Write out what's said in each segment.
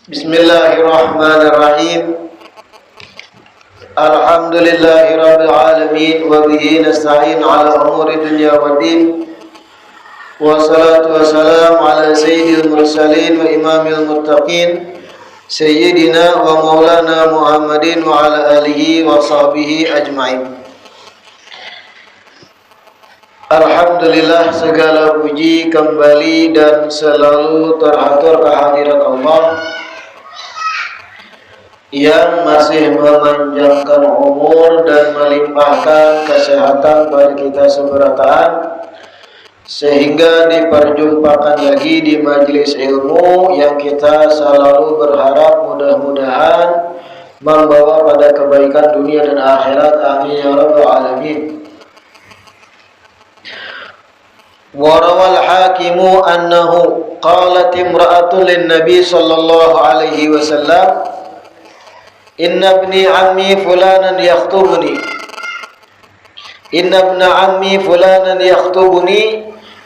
Bismillahirrahmanirrahim. Alhamdulillahirabbil alamin wa bihi nasta'in 'ala umuri dunya waddin. Wassalatu wassalamu ala sayyidil mursalin wa imamil muttaqin sayyidina wa maulana Muhammadin wa ala alihi wa sahbihi ajma'in. Alhamdulillah, segala puji kembali dan selalu teratur kehadirat Allah yang masih memanjangkan umur dan melimpahkan kesehatan bagi kita seberataan, sehingga diperjumpakan lagi di majelis ilmu yang kita selalu berharap mudah-mudahan membawa pada kebaikan dunia dan akhirat. Amin ya rabbal alamin. Warawal hakimu annahu qalat imra'atun lin nabi sallallahu alaihi wasallam, Inna ibni ammi fulanan yakhtubuni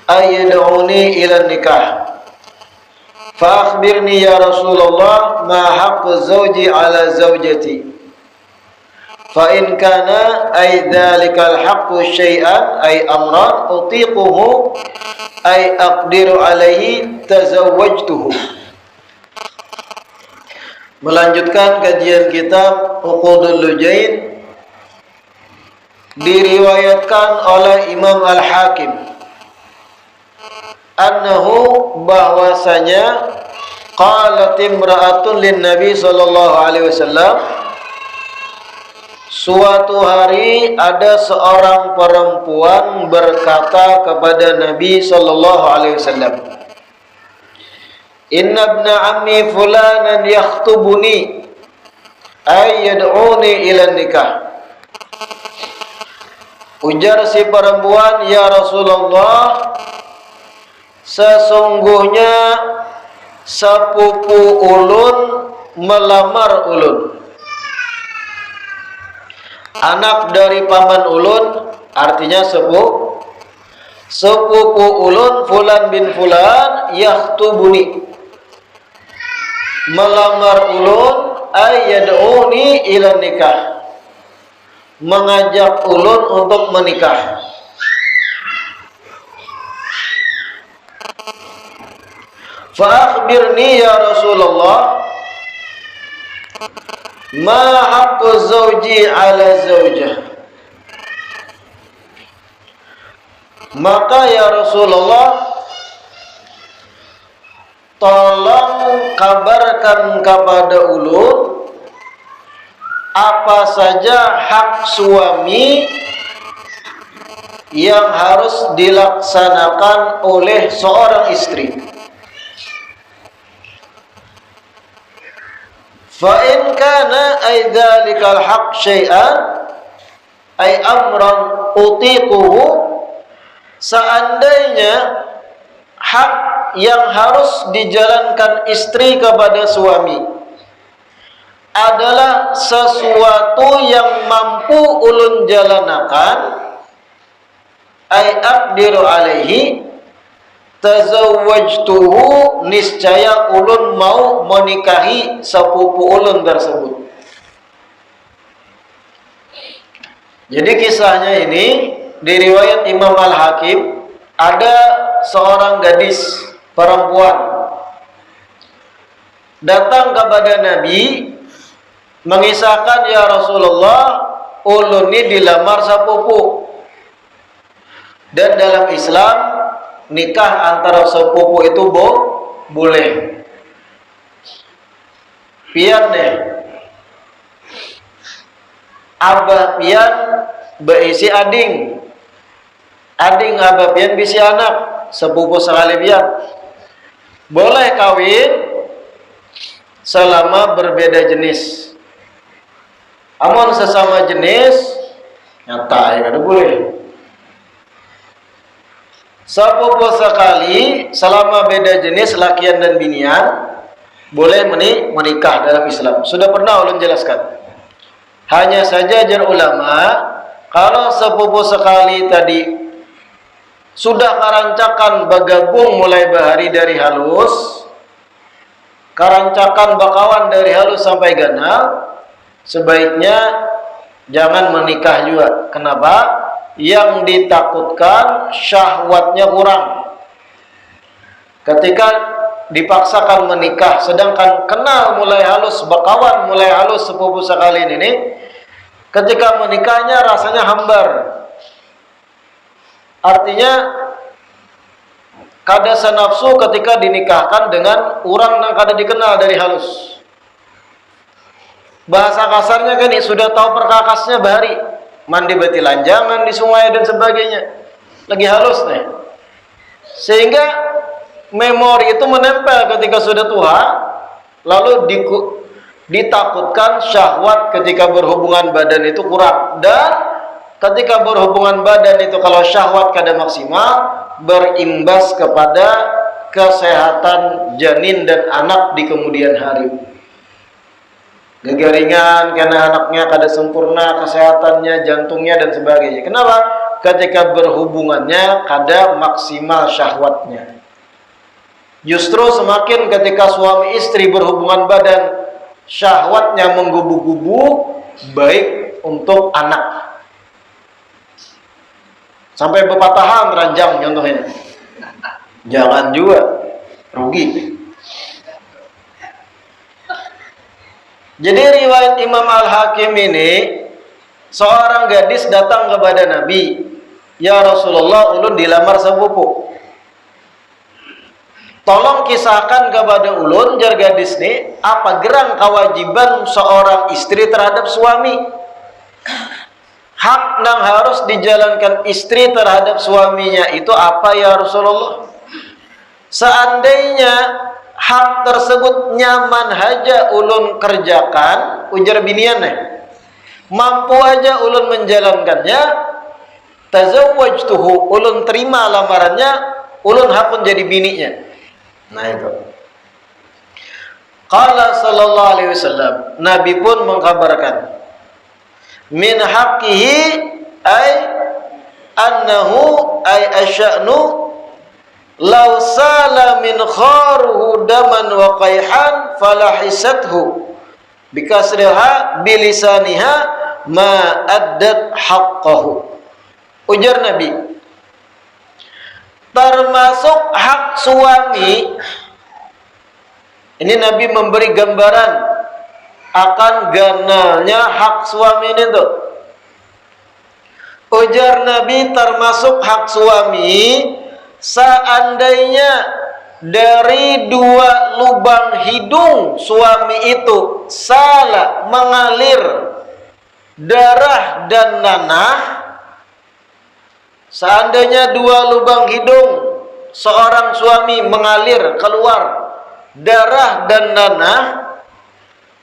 ayyad'uni ila nikah fa akhbirni ya Rasulullah ma haqqu zawji ala zawjati fa in kana ay dhalikal haqqu syai'an ay amran utiquhu ay aqdiru alaihi tazawwajtuhu. Melanjutkan kajian kitab Uqudul Lujain, diriwayatkan oleh Imam Al-Hakim annahu, bahwasanya, qalat imra'atun lin Nabi sallallahu alaihi wasallam, suatu hari ada seorang perempuan berkata kepada Nabi sallallahu alaihi wasallam, Inna ibna ammi fulanan yakhtubuni ayyad'uni ila nikah. Ujar si perempuan, ya Rasulullah, sesungguhnya sepupu ulun melamar ulun. Anak dari paman ulun, artinya sepupu ulun fulan bin fulan yakhtubuni, melamar ulun, ayyad'uni ila nikah, mengajak ulun untuk menikah. Fa akhbirni ya Rasulullah ma haqqu zawji ala zawjah. Maka ya Rasulullah, tolong kabarkan kepada ulun apa saja hak suami yang harus dilaksanakan oleh seorang istri. Fa in kana ay dzalikal haq syai'an ay amran utiquhu, seandainya hak yang harus dijalankan istri kepada suami adalah sesuatu yang mampu ulun jalanakan, ay aqdiru alaihi tazawwajtuhu, niscaya ulun mau menikahi sepupu ulun tersebut. Jadi kisahnya ini diriwayat Imam Al-Hakim, ada seorang gadis perempuan datang kepada Nabi mengisahkan, ya Rasulullah, ulun ini dilamar sepupu, dan dalam Islam nikah antara sepupu itu boleh. Pian nih, abah pian beisi ading abah pian bisi anak, sepupu sekali pian. Boleh kawin selama berbeda jenis. Amun sesama jenis nyata ya kada boleh. Sepupu sekali selama beda jenis lakian dan binian boleh menikah dalam Islam. Sudah pernah ulun jelaskan. Hanya saja jar ulama, kalau sepupu sekali tadi sudah karancakan bergabung mulai bahari dari halus, karancakan bakawan dari halus sampai ganal, sebaiknya jangan menikah juga. Kenapa? Yang ditakutkan syahwatnya kurang. Ketika dipaksakan menikah, sedangkan kenal mulai halus, bakawan mulai halus sepupu sekali ini, ketika menikahnya rasanya hambar. Artinya kada senafsu ketika dinikahkan dengan orang yang kada dikenal dari halus. Bahasa kasarnya kan sudah tahu perkakasnya bahari, mandi bati lanjangan di sungai dan sebagainya, lagi halus nih, sehingga memori itu menempel ketika sudah tua. Lalu ditakutkan syahwat ketika berhubungan badan itu kurang, dan ketika berhubungan badan itu kalau syahwat kada maksimal, berimbas kepada kesehatan janin dan anak di kemudian hari. Gegaringan karena anaknya kada sempurna kesehatannya, jantungnya dan sebagainya. Kenapa? Ketika berhubungannya kada maksimal syahwatnya. Justru semakin ketika suami istri berhubungan badan syahwatnya menggubu-gubu, baik untuk anak. Sampai berpatahan ranjang contohnya. Jangan juga, rugi. Jadi riwayat Imam Al-Hakim ini, seorang gadis datang kepada Nabi, "Ya Rasulullah, ulun dilamar sepupu. Tolong kisahkan kepada ulun, jar gadis ini, apa gerang kewajiban seorang istri terhadap suami? Hak yang harus dijalankan istri terhadap suaminya itu apa ya Rasulullah? Seandainya hak tersebut nyaman haja ulun kerjakan," ujar binian nih, "mampu aja ulun menjalankannya, tazawwajtuhu, ulun terima lamarannya, ulun hakun jadi bininya." Nah itu. Qala sallallahu alaihi wasallam, Nabi pun mengkabarkan, "Min haqqihi ay annahu ay asya'nu law sala min kharuhu daman wa qayhan falahisathu bikasriha bilisaniha ma addat haqqahu." Ujar Nabi, termasuk hak suami. Ini Nabi memberi gambaran akan ganalnya hak suami ini tuh. Ujar Nabi, termasuk hak suami, seandainya dari dua lubang hidung suami itu salah mengalir darah dan nanah, seandainya dua lubang hidung seorang suami mengalir keluar darah dan nanah,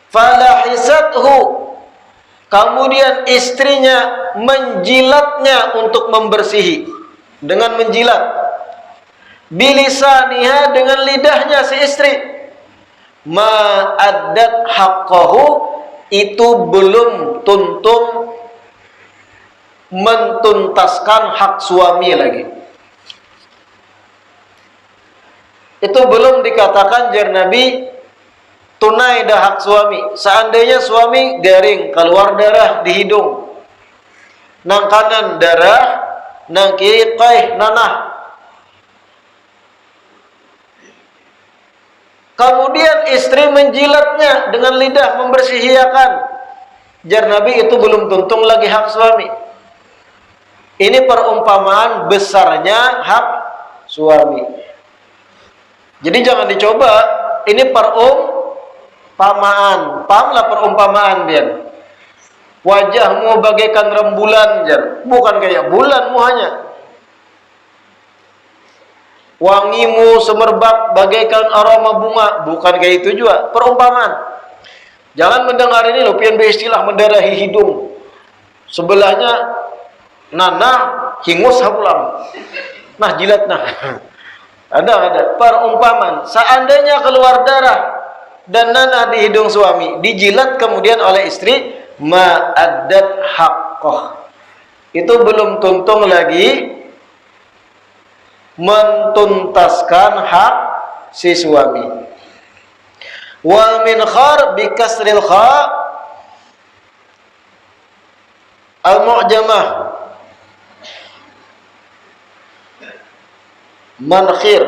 falahisathu, kemudian istrinya menjilatnya untuk membersihi dengan menjilat, bilisaniha, dengan lidahnya si istri, ma'addat haqqahu, itu belum tuntung mentuntaskan hak suami lagi. Itu belum dikatakan jar Nabi tunai dah hak suami. Seandainya suami garing keluar darah di hidung, nang kanan darah, nang kiri qaih nanah, kemudian istri menjilatnya dengan lidah, membersihiakan, jar Nabi itu belum tuntung lagi hak suami. Ini perumpamaan besarnya hak suami. Jadi jangan dicoba. Ini perumpamaan. Pahamlah perumpamaan dia. Wajahmu bagaikan rembulan, jar. Bukan kayak bulan muhanya. Wangimu semerbak bagaikan aroma bunga. Bukan kayak itu juga. Perumpamaan. Jangan mendengar ini loh, pian istilah mendarahi hidung. Sebelahnya nana hingus hapulam. Nah jilat nah. Ada perumpamaan. Seandainya keluar darah dan nanah di hidung suami, dijilat kemudian oleh istri, ma'addat haqqah. Itu belum tuntung lagi mentuntaskan hak si suami. Wal minkhar bi kasril kha al mu'jamah mankhir,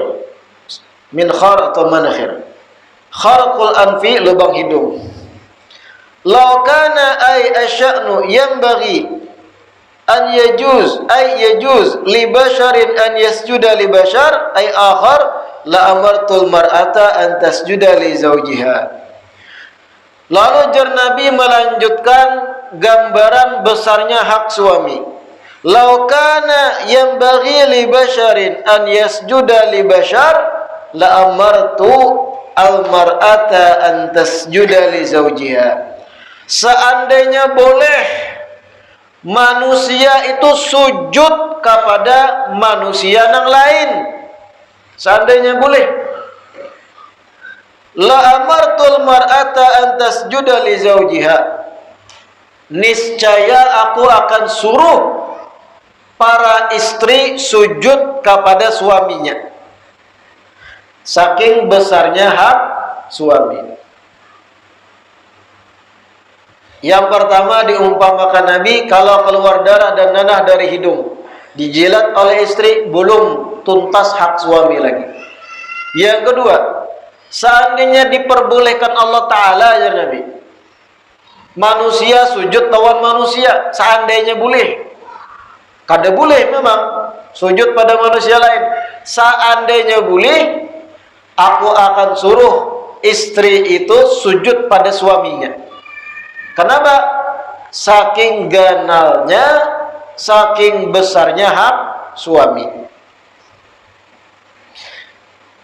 minkhar atau mankhir, kharqul anfi, lubang hidung. Law kana ay asya'nu yanbaghi an yajuz li basharin an yasjuda li bashar ay akhar la amartul mar'ata an tasjuda li zawjiha. Lalu jar Nabi melanjutkan gambaran besarnya hak suami. Lau kana yanbaghi li basharin an yasjuda li bashar la amartu al mar'ata an tasjuda li zawjiha. Seandainya boleh manusia itu sujud kepada manusia yang lain, seandainya boleh, la amartul mar'ata an tasjuda li zawjiha, niscaya aku akan suruh para istri sujud kepada suaminya, saking besarnya hak suami. Yang pertama diumpamakan Nabi, kalau keluar darah dan nanah dari hidung, dijilat oleh istri, belum tuntas hak suami lagi. Yang kedua, seandainya diperbolehkan Allah Ta'ala, ya Nabi, manusia sujud lawan manusia, seandainya boleh. Kada boleh memang sujud pada manusia lain. Seandainya boleh, aku akan suruh istri itu sujud pada suaminya. Kenapa? Saking ganalnya, saking besarnya hak suami.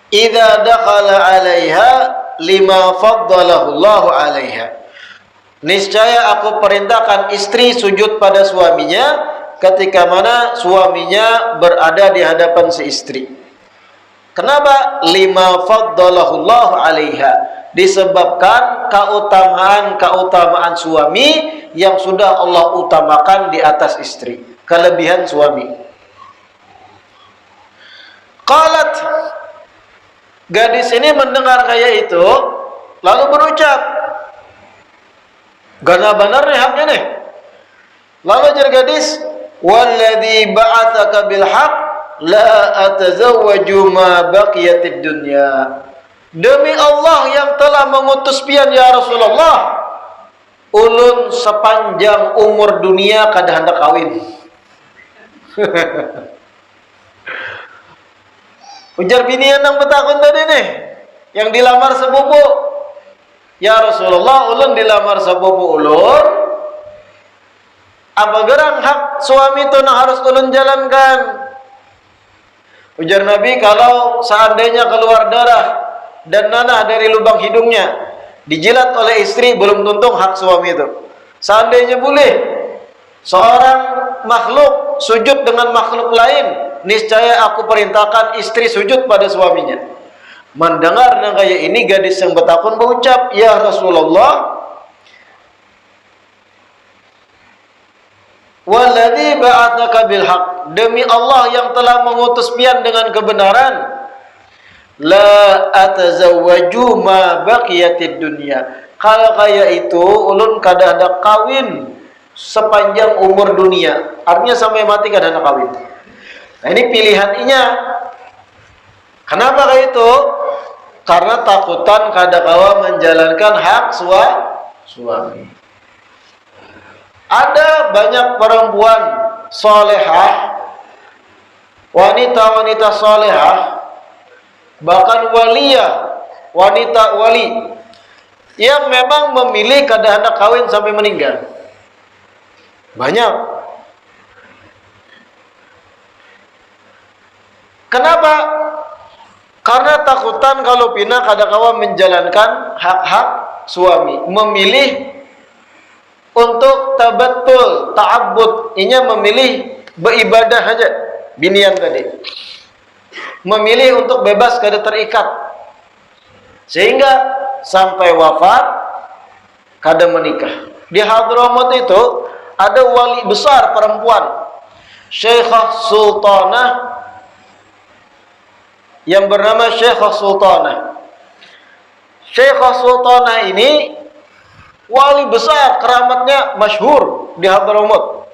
Idza dakhala 'alaiha lima faddalahu Allahu 'alaiha. Niscaya aku perintahkan istri sujud pada suaminya ketika mana suaminya berada di hadapan si istri. Kenapa? Lima faddalahu Allahu 'alaiha. Disebabkan keutamaan suami yang sudah Allah utamakan di atas istri. Kelebihan suami. Qalat, gadis ini mendengar kayak itu, lalu berucap, gana benar nih haknya nih. Lalu jar gadis, walladzi ba'atsaka bil haqq la atazawwaju ma baqiyatid dunya. Demi Allah yang telah mengutus pian ya Rasulullah, ulun sepanjang umur dunia kada hendak kawin. Ujar binian yang betakun tadi nih, yang dilamar sepupu. Ya Rasulullah, ulun dilamar sepupu ulun. Apa gerang hak suami itu yang harus ulun jalankan? Ujar Nabi, kalau seandainya keluar darah dan nanah dari lubang hidungnya, dijilat oleh istri, belum tuntung hak suami itu. Seandainya boleh seorang makhluk sujud dengan makhluk lain, niscaya aku perintahkan istri sujud pada suaminya. Mendengar yang kayak ini, gadis yang betakun berucap, ya Rasulullah, walladzi ba'atsaka bil haqq, demi Allah yang telah mengutus pian dengan kebenaran, la atazawwaju ma baqiyatid dunya. Kalau kayak itu ulun kada ada kawin sepanjang umur dunia. Artinya sampai mati kada ada kawin. Nah, ini pilihannya. Kenapa kayak itu? Karena takutan kada kawa menjalankan hak suami. Ada banyak perempuan solehah, wanita-wanita solehah, bahkan waliyah, wanita wali, yang memang memilih kada hendak kawin sampai meninggal. Banyak. Kenapa? Karena takutan kalau pina kada kawa menjalankan hak-hak suami memilih untuk tabattul, ta'abbud, inya memilih beribadah saja, binian tadi. Memilih untuk bebas kada terikat. Sehingga sampai wafat kada menikah. Di Hadramaut itu ada wali besar perempuan, Syekhah Sultanah, yang bernama Syekhah Sultanah. Syekhah Sultanah ini wali besar, keramatnya masyhur di Hadramaut.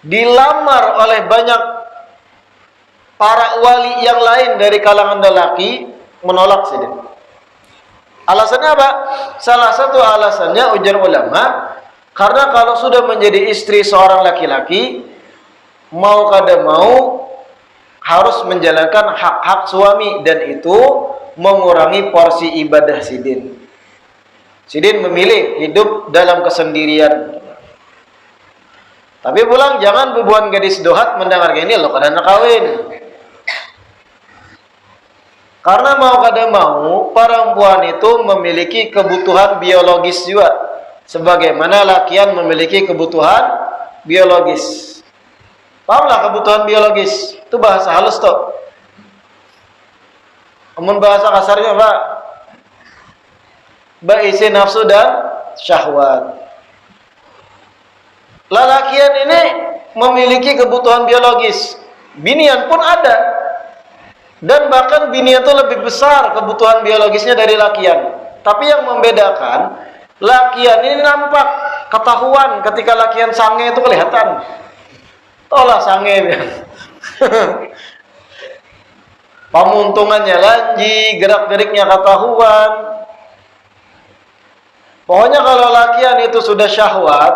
Dilamar oleh banyak para wali yang lain dari kalangan lelaki, menolak sih. Alasannya apa? Salah satu alasannya ujar ulama, karena kalau sudah menjadi istri seorang laki-laki, mau kada mau harus menjalankan hak-hak suami, dan itu mengurangi porsi ibadah sidin. Sidin memilih hidup dalam kesendirian. Tapi pulang jangan bebuan gadis dohat mendengar ini loh kada nak kawin. Karena mau kada mau perempuan itu memiliki kebutuhan biologis juga, sebagaimana lakian memiliki kebutuhan biologis. Pahamlah kebutuhan biologis? Itu bahasa halus toh. Amun bahasa kasarnya apa? Baisi nafsu dan syahwat. Lelakian ini memiliki kebutuhan biologis. Binian pun ada. Dan bahkan binian itu lebih besar kebutuhan biologisnya dari lakian. Tapi yang membedakan, lakian ini nampak, ketahuan ketika lakian sange itu kelihatan. Tolak sange. Pamuntungannya lanji, gerak-geriknya ketahuan. Pokoknya kalau lakian itu sudah syahwat,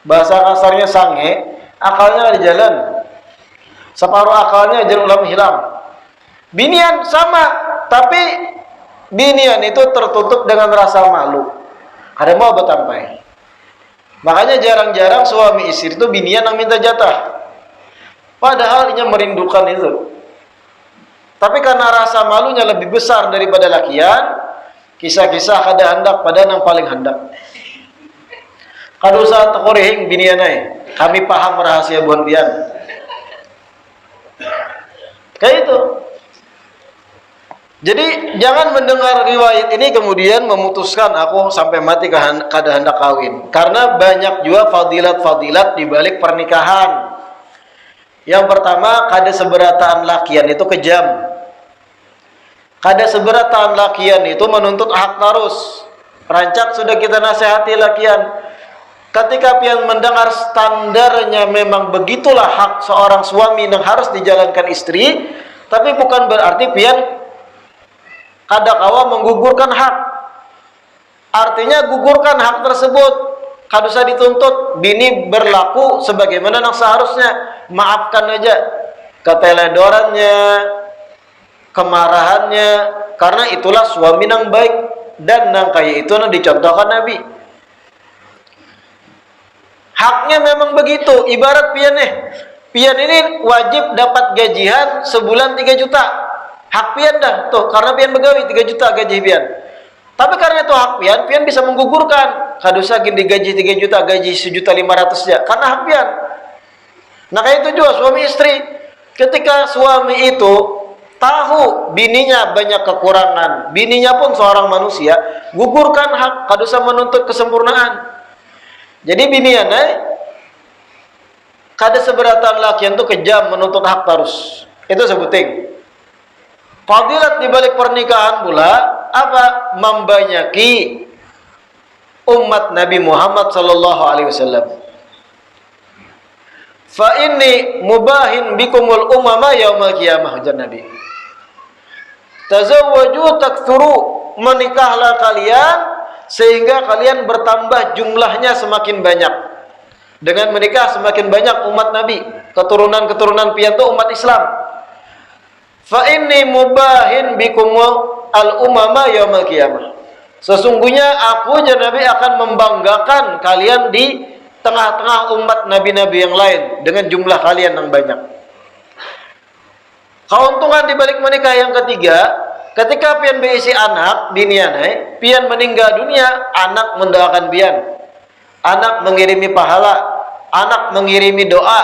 bahasa kasarnya sange, akalnya di jalan. Separuh akalnya ajar ulama hilang. Binian sama, tapi binian itu tertutup dengan rasa malu. Kada mau betampai. Makanya jarang-jarang suami istri itu binian yang minta jatah. Padahal dia merindukan itu. Tapi karena rasa malunya lebih besar daripada lakian, kisah-kisah kada hendak pada yang paling hendak. Kada usah tekorehing binian ay. Kami paham rahasia buan pian. Kayak itu. Jadi jangan mendengar riwayat ini kemudian memutuskan aku sampai mati kada hendak kawin. Karena banyak juga fadilat-fadilat di balik pernikahan. Yang pertama, kada seberatan lakian itu kejam. Kada seberatan lakian itu menuntut hak tarus. Rancak sudah kita nasihati lakian. Ketika pian mendengar standarnya memang begitulah hak seorang suami yang harus dijalankan istri, tapi bukan berarti pian kada kawa menggugurkan hak. Artinya gugurkan hak tersebut. Kada usah dituntut. Bini berlaku sebagaimana yang seharusnya. Maafkan aja keteledorannya, kemarahannya, karena itulah suami yang baik dan yang kayak itu yang dicontohkan Nabi. Haknya memang begitu. Ibarat pian pian ini wajib dapat gajian sebulan 3 juta. Hak pian dah tuh, karena pian begawi 3 juta gaji pian. Tapi karena itu hak pian, pian bisa menggugurkan. Kada usah gini gaji 3 juta, gaji 1.500.000 ya, karena hak pian. Nah kayak itu juga suami istri. Ketika suami itu tahu bininya banyak kekurangan, bininya pun seorang manusia, gugurkan hak, kada usah menuntut kesempurnaan. Jadi binian kada seberatan lakian itu kejam menuntut hak terus. Itu sebuting. Fadilat di balik pernikahan pula apa? Membanyaki umat Nabi Muhammad sallallahu alaihi wasallam. Fa inni mubahin bikumul umama yaumal qiyamah, ujar Nabi. Tazawwaju taktsuru, menikahlah kalian sehingga kalian bertambah jumlahnya semakin banyak. Dengan menikah semakin banyak umat Nabi, keturunan-keturunan pian itu umat Islam. Fa inni mubahin bikumul al-umama yaumal qiyamah. Sesungguhnya aku ujar Nabi akan membanggakan kalian di tengah-tengah umat nabi-nabi yang lain dengan jumlah kalian yang banyak. Keuntungan di balik menikah yang ketiga, ketika pian berisi anak dinianai, pian meninggal dunia, anak mendoakan pian, anak mengirimi pahala, anak mengirimi doa,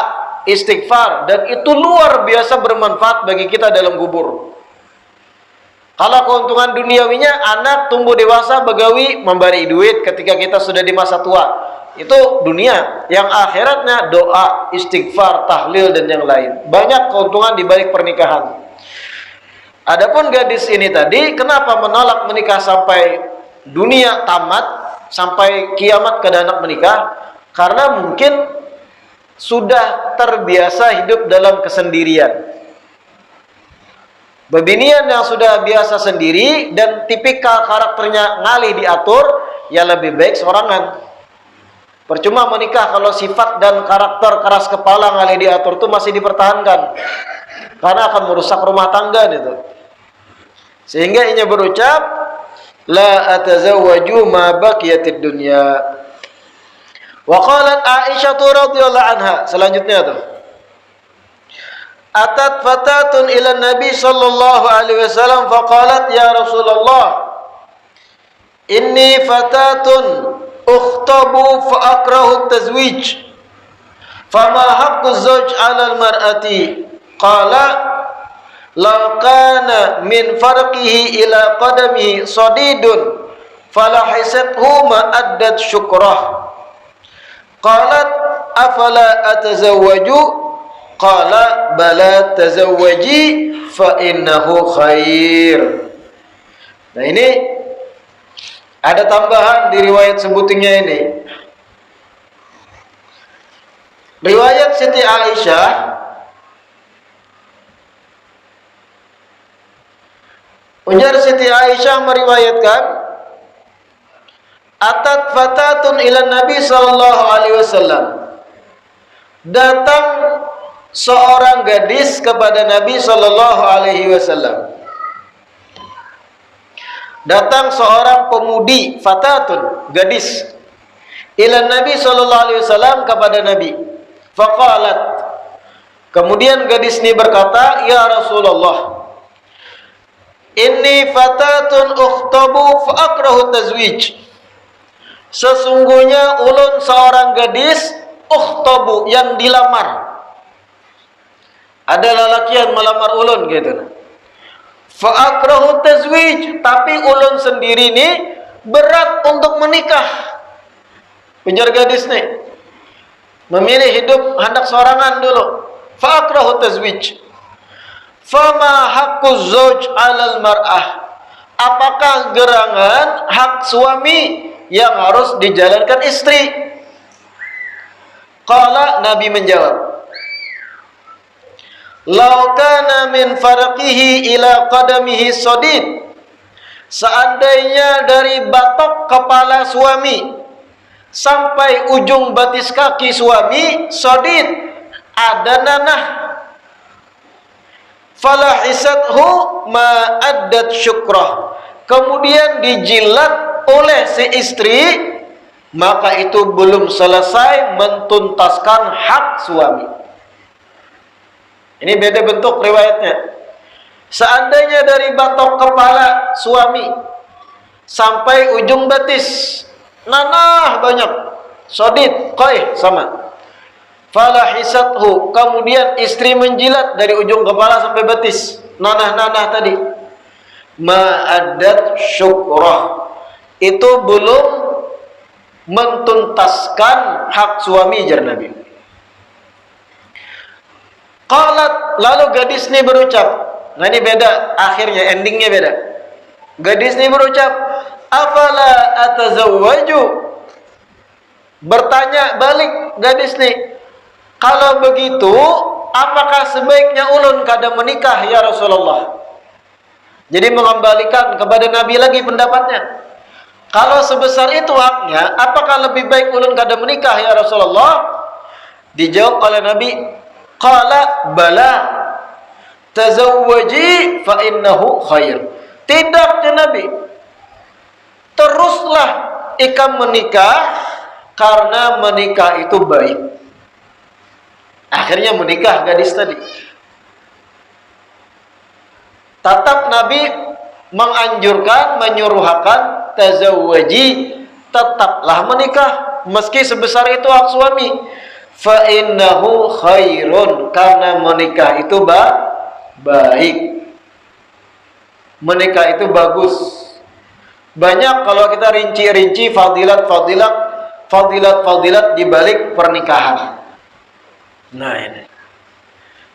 istighfar, dan itu luar biasa bermanfaat bagi kita dalam kubur. Kalau keuntungan duniawinya, anak tumbuh dewasa, begawi, memberi duit ketika kita sudah di masa tua. Itu dunia. Yang akhiratnya doa, istighfar, tahlil, dan yang lain. Banyak keuntungan di balik pernikahan. Adapun gadis ini tadi, kenapa menolak menikah sampai dunia tamat, sampai kiamat kada anak menikah? Karena mungkin sudah terbiasa hidup dalam kesendirian. Bebinian yang sudah biasa sendiri dan tipikal karakternya ngalih diatur, ya lebih baik sorangan. Percuma menikah kalau sifat dan karakter keras kepala ngalih diatur itu masih dipertahankan, karena akan merusak rumah tangga itu. Sehingga inya berucap, la atazawwaju ma baqiyatid dunya. Wa qalat Aisyah radhiyallahu anha, selanjutnya tuh. Atat fatatun ila Nabi sallallahu alaihi wasallam faqalat ya Rasulullah inni fatatun ukhtabu fa akrahu tazwij fama haqqu zawj 'ala al-mar'ati qala law kana min farqihi ila qadamihi sadidun falahisathu ma addat syukrah qalat afala atazawwaju qala bala tazawwaji fa innahu khair. Nah, ini ada tambahan di riwayat sebutingnya ini. Riwayat Siti Aisyah ujar Siti Aisyah meriwayatkan, atat fatatun ila Nabi sallallahu alaihi wasallam. Datang seorang gadis kepada Nabi sallallahu alaihi wasallam. Datang seorang pemudi, fatatun, gadis, ila Nabi sallallahu alaihi wasallam kepada Nabi. Faqalat, kemudian gadis ini berkata, ya Rasulullah, inni fatatun ukhtabu fa akrahu tazwij. Sesungguhnya ulun seorang gadis ukhtabu, yang dilamar. Ada lelaki yang melamar ulun gitu. Fa akrahu tazwij, tapi ulun sendiri ini berat untuk menikah. Ujar gadis nih, memilih hidup hendak sorangan dulu. Fa akrahu tazwij. Fama haqqu zawj 'alal mar'ah. Apakah gerangan hak suami yang harus dijalankan istri? Qala, Nabi menjawab, law kana min farqihi ila qadamihi sadid. Seandainya dari batok kepala suami sampai ujung batis kaki suami sadid, ada nanah, falahisathu ma addat syukrah, kemudian dijilat oleh si istri, maka itu belum selesai mentuntaskan hak suami. Ini beda bentuk riwayatnya. Seandainya dari batok kepala suami sampai ujung batis, nanah banyak, sodid, qaih, sama. Falahisathu, kemudian istri menjilat dari ujung kepala sampai batis, nanah-nanah tadi. Ma'addat syukrah, itu belum mentuntaskan hak suami, jar Nabi. Qalat, lalu gadis ini berucap, nah ini beda, akhirnya endingnya beda. Gadis ini berucap, afala atazawwaju. Bertanya balik gadis ini, kalau begitu apakah sebaiknya ulun kada menikah ya Rasulullah? Jadi mengembalikan kepada Nabi lagi pendapatnya. Kalau sebesar itu haknya, apakah lebih baik ulun kada menikah ya Rasulullah? Dijawab oleh Nabi, qala bala tazawwaji fa innahu khair. Tidak, ya Nabi, teruslah ikam menikah, karena menikah itu baik. Akhirnya menikah gadis tadi. Tatap Nabi menganjurkan, menyuruhkan tazawwaji, tetaplah menikah meski sebesar itu hak suami. Fa innahu khairun, karena menikah itu baik. Menikah itu bagus. Banyak kalau kita rinci-rinci fadilat di balik pernikahan. Nah ini.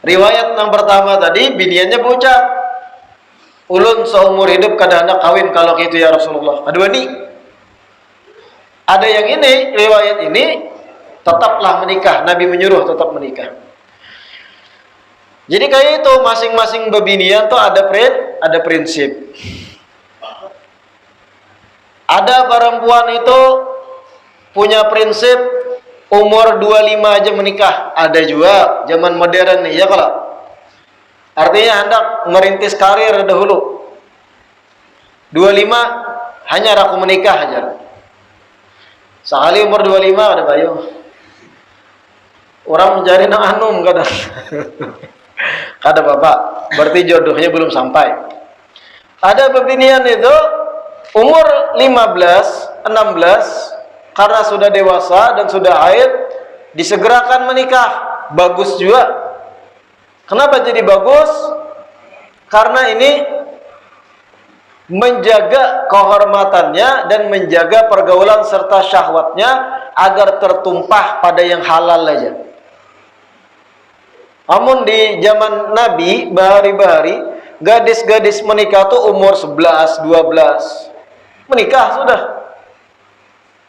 Riwayat yang pertama tadi, biniannya berucap, ulun seumur hidup kada hendak kawin kalau gitu ya Rasulullah. Kedua nih, ada yang ini, riwayat ini, tetaplah menikah. Nabi menyuruh tetap menikah. Jadi kayak itu, masing-masing bebinian tuh ada prinsip. Ada perempuan itu punya prinsip umur 25 aja menikah. Ada juga zaman modern nih ya kalau. Artinya hendak merintis karir dahulu. 25 hanya raku menikah aja. Sekali umur 25 ada bayu. Orang mencari nang anum kadang. Kada bapak, berarti jodohnya belum sampai. Ada bebinian itu umur 15, 16 karena sudah dewasa dan sudah haid disegerakan menikah. Bagus juga. Kenapa jadi bagus? Karena ini menjaga kehormatannya dan menjaga pergaulan serta syahwatnya agar tertumpah pada yang halal aja. Namun di zaman Nabi, bahari-bahari, gadis-gadis menikah tuh umur 11, 12. Menikah sudah.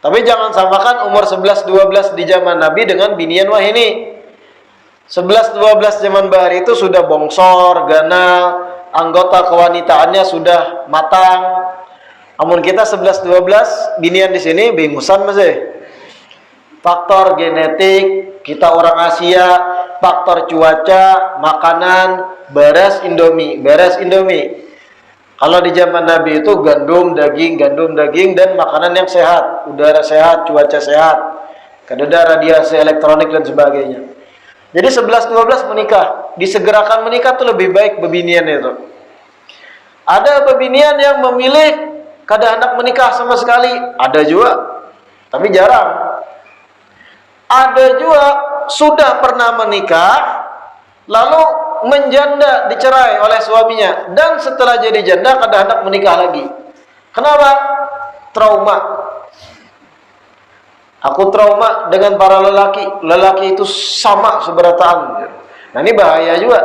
Tapi jangan samakan umur 11, 12 di zaman Nabi dengan binian wahini. 11, 12 zaman bahari itu sudah bongsor, ganal, anggota kewanitaannya sudah matang. Namun kita 11, 12 binian di sini bingusan masih. Faktor genetik, kita orang Asia, faktor cuaca, makanan, beres Indomie. Kalau di zaman Nabi itu gandum, daging dan makanan yang sehat, udara sehat, cuaca sehat, kadada radiasi elektronik dan sebagainya. Jadi 11-12 menikah, disegerakan menikah itu lebih baik bebinian itu. Ada bebinian yang memilih kada hendak menikah sama sekali, ada juga, tapi jarang. Ada juga sudah pernah menikah, lalu menjanda, dicerai oleh suaminya, dan setelah jadi janda kada hendak menikah lagi. Kenapa? Trauma. Aku trauma dengan para lelaki. Lelaki itu sama seberataan. Nah ini bahaya juga.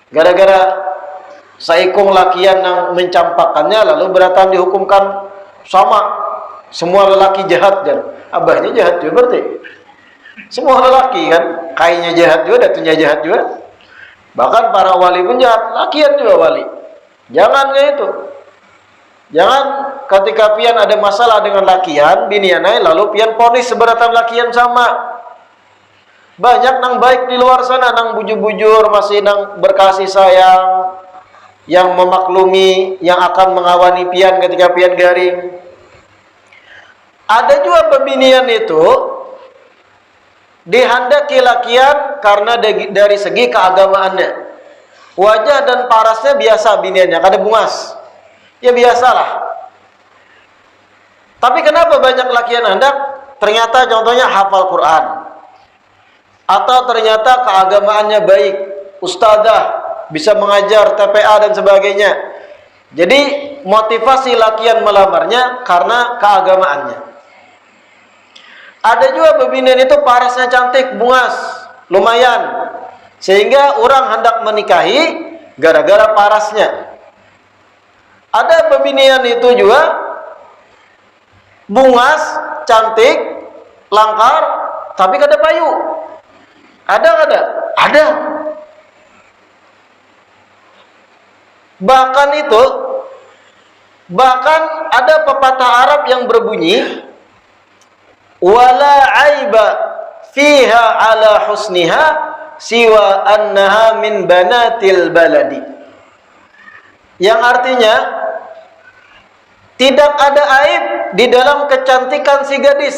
Gara-gara saikung lakian yang mencampakannya, lalu beratan dihukumkan sama. Semua lelaki jahat. Abahnya jahat juga berarti. Semua lelaki kan, kayaknya jahat juga, datunya jahat juga. Bahkan para wali pun jahat, lakian juga wali. Jangan kayak itu. Jangan ketika pian ada masalah dengan lakian, binianai, lalu pian ponis seberatan lakian sama. Banyak nang baik di luar sana, nang bujur-bujur, masih nang berkasih sayang, yang memaklumi, yang akan mengawani pian ketika pian garing. Ada juga pembinian itu dihendaki lakian karena dari segi keagamaannya. Wajah dan parasnya biasa biniannya, kada bungas. Ya biasalah. Tapi kenapa banyak lakian hendak? Ternyata contohnya hafal Quran. Atau ternyata keagamaannya baik, ustazah, bisa mengajar, TPA dan sebagainya. Jadi motivasi lakian melamarnya karena keagamaannya. Ada juga bebinian itu parasnya cantik, bungas, lumayan, sehingga orang hendak menikahi gara-gara parasnya. Ada bebinian itu juga bungas, cantik, langkar, tapi kada payu. Ada. Bahkan ada pepatah Arab yang berbunyi, wala aiba fiha ala husniha siwa annaha min banatil baladi. Yang artinya tidak ada aib di dalam kecantikan si gadis.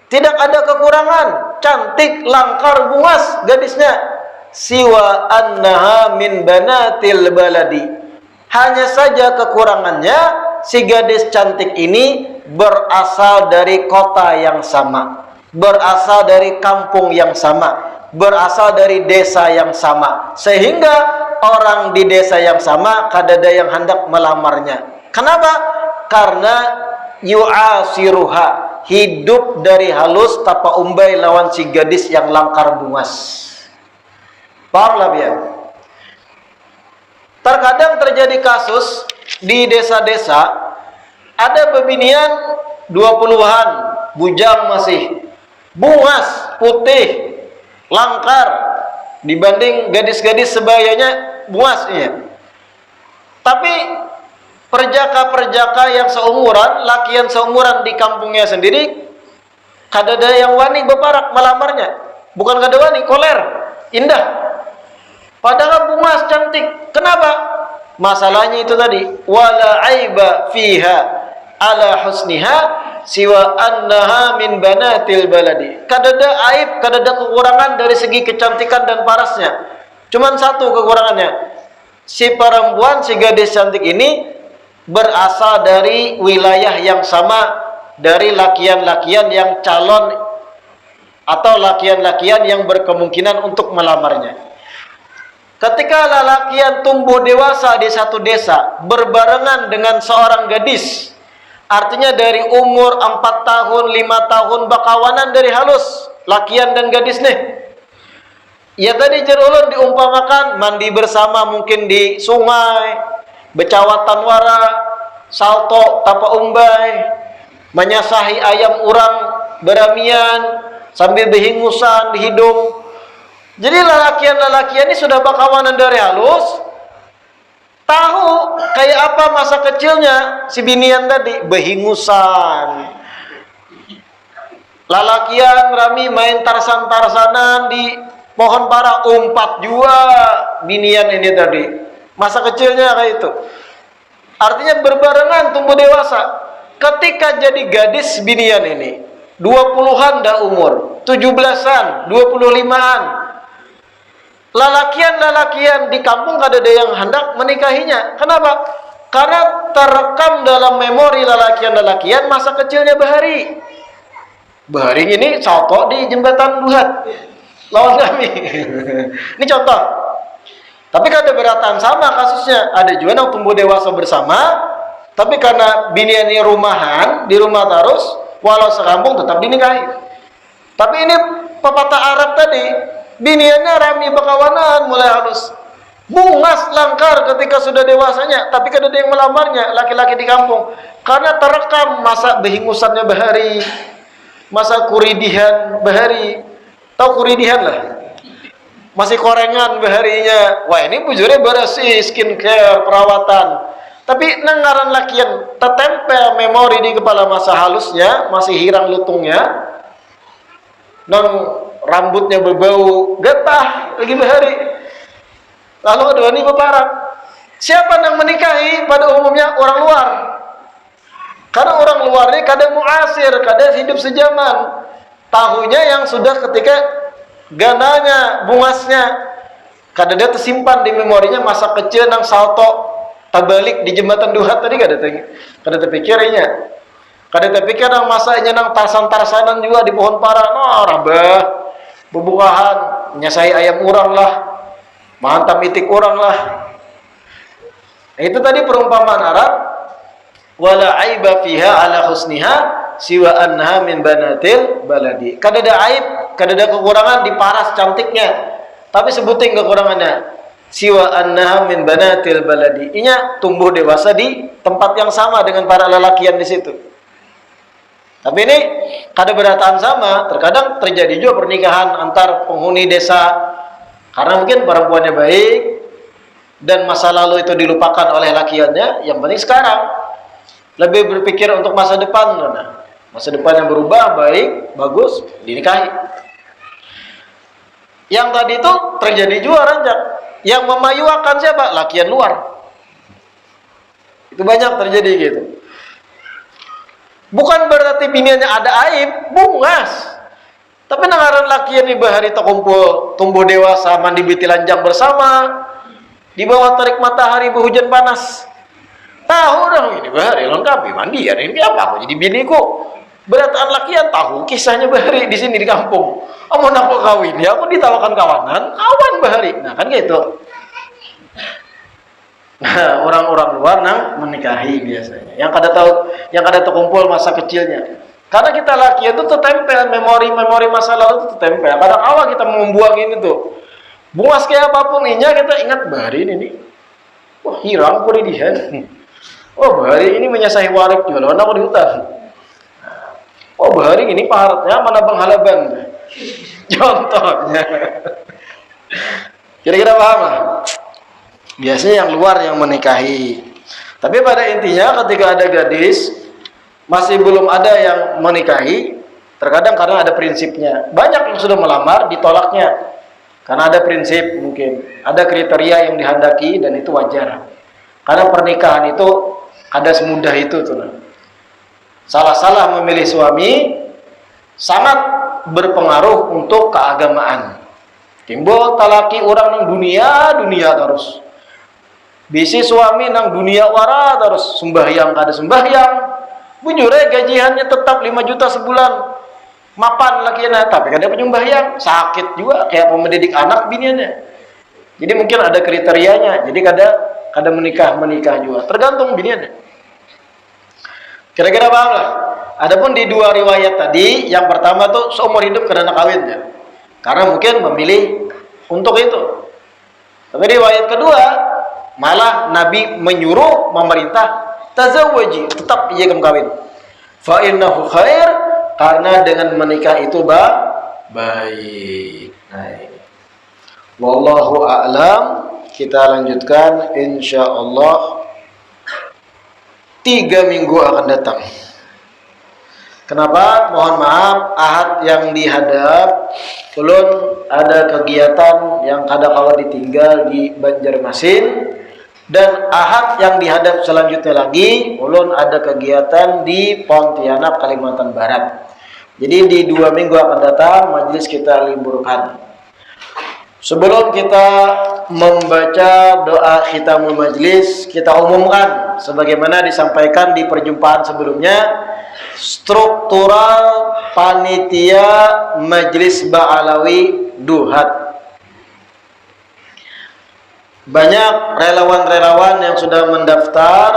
Tidak ada kekurangan, cantik, langkar, bungas gadisnya. Siwa annaha min banatil baladi. Hanya saja kekurangannya, si gadis cantik ini berasal dari kota yang sama, berasal dari kampung yang sama, berasal dari desa yang sama, sehingga orang di desa yang sama kadada yang hendak melamarnya. Kenapa? Karena yu'asiruha, hidup dari halus tapa umbai lawan si gadis yang langkar bungas. Paham lah ya? Terkadang terjadi kasus di desa-desa, ada bebinian 20-an, bujang masih, bungas, putih, langkar, dibanding gadis-gadis sebayanya bungasnya. Tapi perjaka-perjaka yang seumuran, lakian seumuran di kampungnya sendiri, kadada yang wani beparak melamarnya. Bukan kada wani, koler, indah. Padahal bungas cantik. Kenapa? Masalahnya itu tadi, wala aiba fiha ala husniha siwa annaha min banatil baladi. Kadada aib, kadada kekurangan dari segi kecantikan dan parasnya. Cuman satu kekurangannya. Si perempuan, si gadis cantik ini berasal dari wilayah yang sama, dari lakian-lakian yang calon atau lakian-lakian yang berkemungkinan untuk melamarnya. Ketika lelakian tumbuh dewasa di satu desa berbarengan dengan seorang gadis, artinya dari umur 4 tahun, 5 tahun bakawanan dari halus, lakian dan gadis nih. Ya tadi jerulun diumpamakan mandi bersama mungkin di sungai, becawatan wara, salto tapa umbai, menyasahi ayam urang beramian sambil behingusan di hidung. Jadi lelakian-lelakian ini sudah bakawanan dari halus, tahu kayak apa masa kecilnya si binian tadi, behingusan. Lelakian rami main tarsan-tarsanan di pohon para, umpat jua binian ini tadi. Masa kecilnya kayak itu. Artinya berbarengan tumbuh dewasa. Ketika jadi gadis binian ini, 20-an dah umur, 17-an, 25-an. Lalakian-lalakian di kampung kada ada yang hendak menikahinya. Kenapa? Karena terekam dalam memori lalakian-lalakian masa kecilnya Bahari. Bahari ini salto di jembatan Duhat lawan kami. Ini contoh. Tapi kada beratan sama kasusnya. Ada juga yang tumbuh dewasa bersama, tapi karena biniannya rumahan di rumah terus, walau sekampung tetap dinikahi. Tapi ini pepatah Arab tadi, biniannya rami bakawanan mulai halus, bungas langkar ketika sudah dewasanya, tapi kada ada yang melamarnya, laki-laki di kampung, karena terekam masa behingusannya Bahari, masa kuridihan Bahari. Tahu kuridihan lah, masih korengan Baharinya. Wah ini bujurnya bersih, skincare, perawatan. Tapi nengaran lakian tertempel memori di kepala masa halusnya, masih hirang lutungnya, dan rambutnya berbau getah lagi Bahari. Lalu ada wanita beparang. Siapa yang menikahi pada umumnya orang luar? Karena orang luar ini kadang muasir, kadang hidup sejaman. Tahunya yang sudah ketika gananya, bungasnya, kadang dia tersimpan di memorinya masa kecil nang salto tabalik di jembatan Duhat tadi kada terpikirnya. Kada terpikir nang masanya nang tarsan-tarsanan juga di pohon para, no rabah, bebukahan, nyasai ayam urang lah, mantap itik urang lah. Itu tadi perumpamaan Arab, wala aiba fiha ala husniha siwa anha min banatil baladi. Kada ada aib, kada ada kekurangan di paras cantiknya, tapi sebutin kekurangannya, siwa anha min banatil baladi. Inya tumbuh dewasa di tempat yang sama dengan para lelakian di situ. Tapi ini kada berataan sama. Terkadang terjadi juga pernikahan antar penghuni desa karena mungkin perempuannya baik dan masa lalu itu dilupakan oleh lakiannya. Yang penting sekarang lebih berpikir untuk masa depan. Nah, masa depan yang berubah, baik, bagus, dinikahi. Yang tadi itu terjadi juga ranjak. Yang memayuakan siapa? Lakian luar. Itu banyak terjadi gitu. Bukan berarti biniannya ada aib, bungas. Tapi nangaran lakian di Bahari tak kumpul, tumbuh dewasa, mandi bitilanjang bersama. Di bawah terik matahari berhujan panas. Tahu dong ini bahari lengkap mandi ya. Ini apa aku jadi biniku? Berataan lakian tahu kisahnya bahari di sini di kampung. Amun aku kawin ya aku ditawakan kawanan, kawan bahari. Nah kan gitu. Nah, orang-orang luar nang menikahi biasanya. Yang kada terkumpul masa kecilnya. Karena kita laki itu tertempel memori-memori masa lalu itu tertempel. Kadang awal kita membuang ini tuh. Bungas kayak apapun inya kita ingat bahari ini nih. Wah, hilang pun dia. Oh, bahari ini menyasahi warik juga. Lawan aku di hutan. Oh, bahari ini paharnya mana Bang Halaban. Contohnya. Kira-kira paham lah? Biasanya yang luar yang menikahi. Tapi pada intinya ketika ada gadis masih belum ada yang menikahi, terkadang karena ada prinsipnya. Banyak yang sudah melamar ditolaknya karena ada prinsip, mungkin ada kriteria yang dihendaki dan itu wajar. Karena pernikahan itu ada semudah itu tuh. Salah-salah memilih suami sangat berpengaruh untuk keagamaan. Timbul talaki orang nang dunia terus. Bisi suami nang dunia wara terus sembahyang kada sembahyang. Bujure gajiannya tetap 5 juta sebulan. Mapan lakiana tapi kada penyembahyang, sakit juga kayak mendidik anak biniannya. Jadi mungkin ada kriterianya. Jadi kada menikah juga. Tergantung biniannya. Kira-kira paham lah. Adapun di dua riwayat tadi, yang pertama tuh seumur hidup karena kawin ya. Karena mungkin memilih untuk itu. Tapi riwayat kedua malah Nabi menyuruh memerintah tazawwaji, tetap ia kawin. Fa innahu khair, karena dengan menikah itu baik. Nah, ini. Wallahu a'lam. Kita lanjutkan insyaallah 3 minggu akan datang. Kenapa? Mohon maaf, ahad yang dihadap ulun ada kegiatan yang kadang-kala ditinggal di Banjarmasin, dan ahad yang dihadap selanjutnya lagi ulun ada kegiatan di Pontianak, Kalimantan Barat. Jadi di 2 minggu akan datang majelis kita liburkan. Sebelum kita membaca doa khitamul majlis, kita umumkan sebagaimana disampaikan di perjumpaan sebelumnya struktural panitia Majlis Ba'alawi Duhat. Banyak relawan-relawan yang sudah mendaftar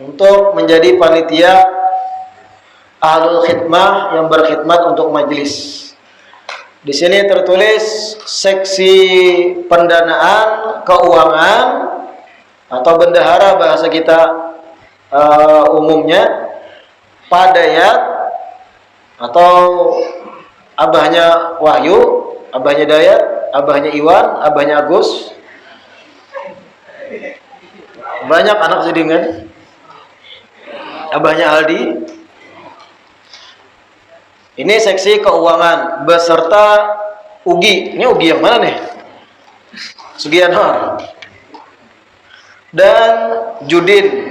untuk menjadi panitia ahlul khidmah yang berkhidmat untuk majlis. Di sini tertulis seksi pendanaan, keuangan atau bendahara bahasa kita umumnya, padayat atau abahnya Wahyu, abahnya Dayat, abahnya Iwan, abahnya Agus. Banyak anak sedingan. Abahnya Aldi. Ini seksi keuangan beserta Ugi. Ini Ugi yang mana nih? Sugianor. Dan Judin.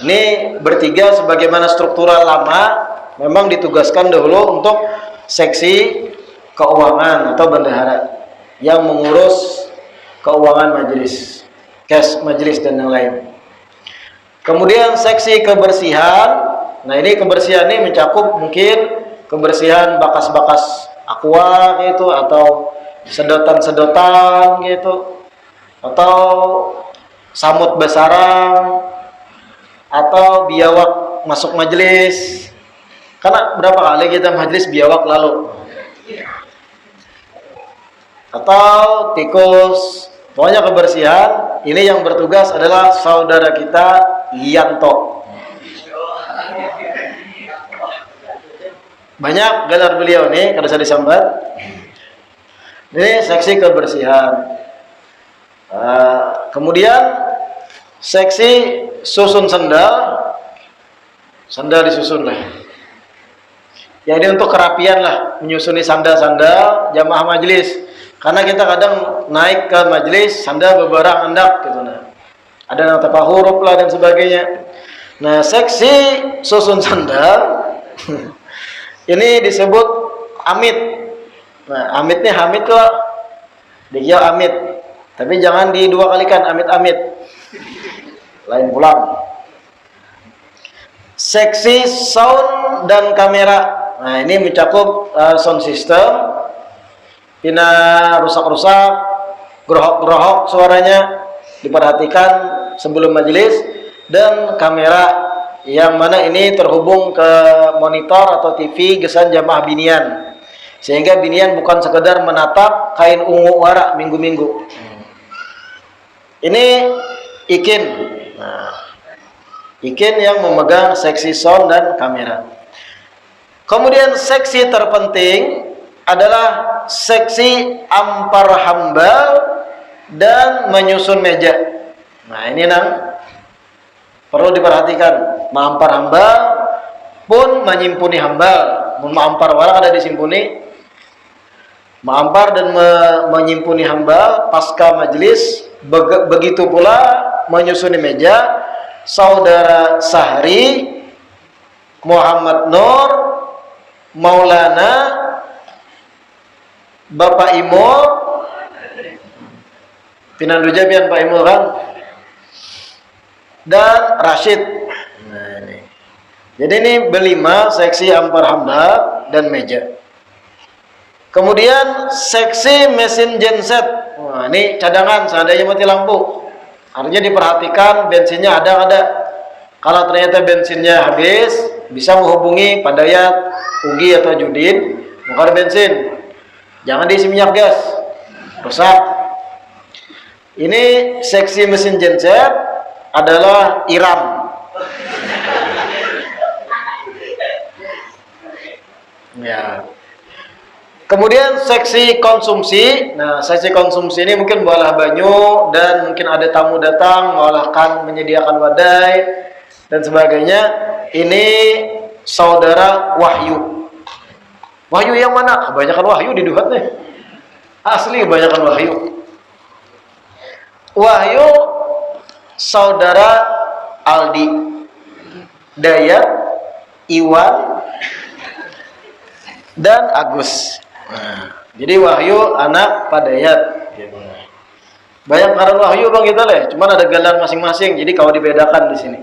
Ini bertiga sebagaimana struktural lama memang ditugaskan dahulu untuk seksi keuangan atau bendahara yang mengurus keuangan majelis, cash majelis dan yang lain. Kemudian seksi kebersihan. Nah, ini kebersihan ini mencakup mungkin kebersihan bakas-bakas aqua gitu, atau sedotan-sedotan gitu, atau samut besarang, atau biawak masuk majelis. Karena berapa kali kita majelis biawak lalu, atau tikus. Pokoknya kebersihan ini yang bertugas adalah saudara kita Yanto. Banyak gelar beliau nih kada saya disambat. Ini seksi kebersihan. Kemudian seksi susun sandal. Sandal disusun lah. Ya ini untuk kerapian lah, menyusuni sandal-sandal jamaah majelis. Karena kita kadang naik ke majelis sandal beberang hendak gitu nah. Ada yang tepa huruf lah dan sebagainya. Nah, seksi susun sandal ini disebut amit. Nah, amitnya hamid lah. Dia amit. Tapi jangan di dua kalikan, amit-amit. Lain pulang. Seksi sound dan kamera. Nah, ini mencakup sound system. Pina rusak-rusak, gerohok-gerohok suaranya diperhatikan sebelum majelis, dan kamera yang mana ini terhubung ke monitor atau TV gesan jamaah binian, sehingga binian bukan sekedar menatap kain ungu warak minggu-minggu. Ini ikin. Nah, ikin yang memegang seksi sound dan kamera. Kemudian seksi terpenting adalah seksi ampar hambal dan menyusun meja. Nah, ini perlu diperhatikan. Mampar hambal pun menyimpuni hambal. Mampar warak ada disimpuni. Mampar dan menyimpuni hambal pasca majelis. Begitu pula menyusuni meja saudara Sahri, Muhammad Nur, Maulana, Bapak Imo, Pinandu Jabian Pak Imo kan, dan Rashid. Nah, ini. Jadi ini berlima seksi ampar hamba dan meja. Kemudian seksi mesin genset. Wah, ini cadangan seandainya mati lampu. Artinya diperhatikan bensinnya ada. Kalau ternyata bensinnya habis, bisa menghubungi Padayat, Ugi atau Judin, tukar bensin. Jangan diisi minyak gas, rusak. Ini seksi mesin genset adalah Iram. Ya. Kemudian seksi konsumsi. Nah, seksi konsumsi ini mungkin mengolah banyu dan mungkin ada tamu datang mengolahkan, menyediakan wadai dan sebagainya. Ini saudara Wahyu. Wahyu yang mana? Kebanyakan Wahyu di Duhat nih. Asli kebanyakan Wahyu. Wahyu saudara Aldi, Dayat, Iwan, dan Agus. Nah, jadi Wahyu anak Padayat. Banyak karena Wahyu bang kita leh, cuman ada gelar masing-masing. Jadi kalau dibedakan di sini.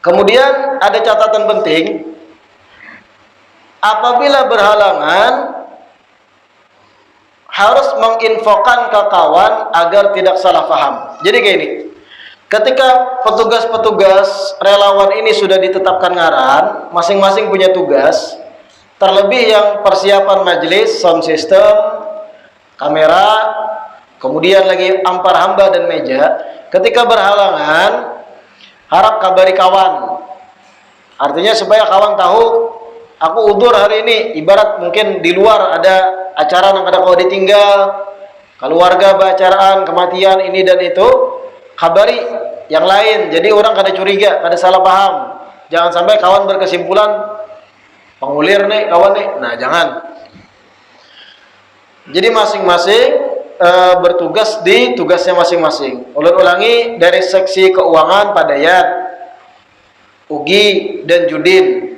Kemudian ada catatan penting. Apabila berhalangan, harus menginfokan ke kawan agar tidak salah paham. Jadi kayak ini. Ketika petugas-petugas relawan ini sudah ditetapkan ngaran, masing-masing punya tugas, terlebih yang persiapan majelis, sound system, kamera, kemudian lagi ampar hamba dan meja. Ketika berhalangan, harap kabari kawan. Artinya supaya kawan tahu, aku udur hari ini. Ibarat mungkin di luar ada acara yang ada kalau ditinggal, keluarga beracaraan, kematian ini dan itu. Kabari yang lain, jadi orang kada curiga, kada salah paham. Jangan sampai kawan berkesimpulan pengulir nih kawan nih. Nah, jangan. Jadi masing-masing bertugas di tugasnya masing-masing. Ulangi dari seksi keuangan Padayat, Ugi dan Judin.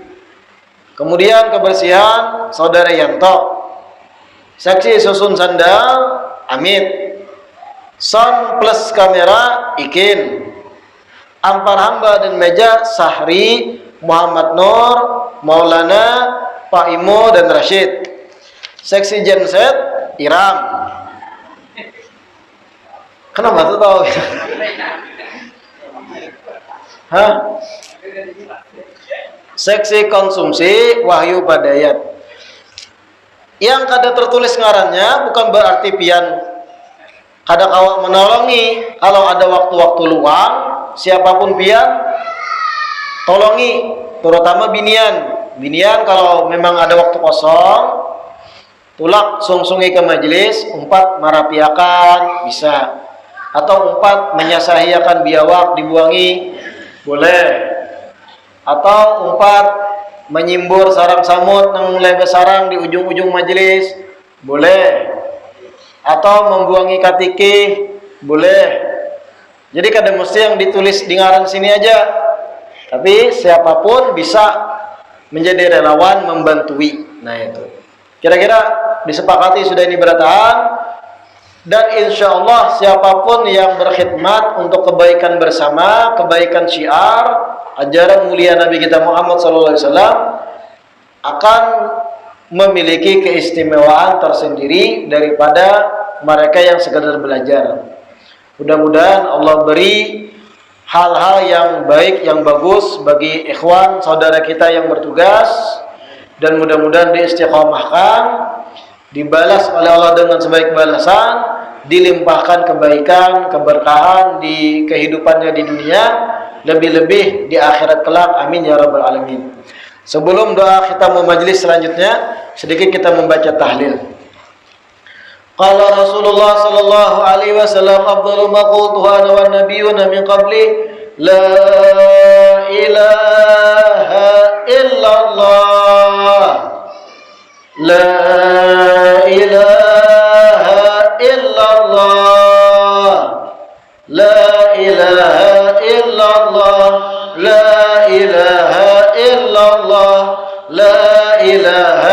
Kemudian kebersihan saudara Yanto. Seksi susun sandal Amit. Sound plus kamera Ikin. Ampar hamba dan meja Sahri, Muhammad Nur, Maulana, Pak Imo dan Rashid. Seksi genset Iram. Kenapa tuh tahu? Hah? Seksi konsumsi Wahyu Padayat. Yang kada tertulis ngarannya bukan berarti pian kada kawak menolongi. Kalau ada waktu-waktu luang, siapapun pian tolongi, terutama binian. Binian kalau memang ada waktu kosong, tulak sungsungi ke majelis, umpat marapiakan bisa, atau umpat menyasahiakan biawak dibuangi boleh, atau umpat menyimbur sarang samut nang lebe sarang di ujung-ujung majelis boleh, atau membuangi katiki boleh. Jadi kada mesti yang ditulis di ngaran sini aja, tapi siapapun bisa menjadi relawan membantui. Nah itu. Kira-kira disepakati sudah ini bertahan, dan insya Allah siapapun yang berkhidmat untuk kebaikan bersama, kebaikan syiar, ajaran mulia Nabi kita Muhammad SAW akan memiliki keistimewaan tersendiri daripada mereka yang sekedar belajar. Mudah-mudahan Allah beri hal-hal yang baik, yang bagus bagi ikhwan, saudara kita yang bertugas, dan mudah-mudahan diistiqomahkan, dibalas oleh Allah dengan sebaik balasan, dilimpahkan kebaikan, keberkahan di kehidupannya di dunia, lebih-lebih di akhirat kelak. Amin ya rabbal alamin. Sebelum doa kita mau majelis selanjutnya, sedikit kita membaca tahlil. Qala Rasulullah sallallahu alaihi wasallam, afdalu ma qultu ana wan nabiyyuna min qabli, la ilaha illallah, la ilaha illallah, la ilaha illallah, la ilaha illallah, la ilaha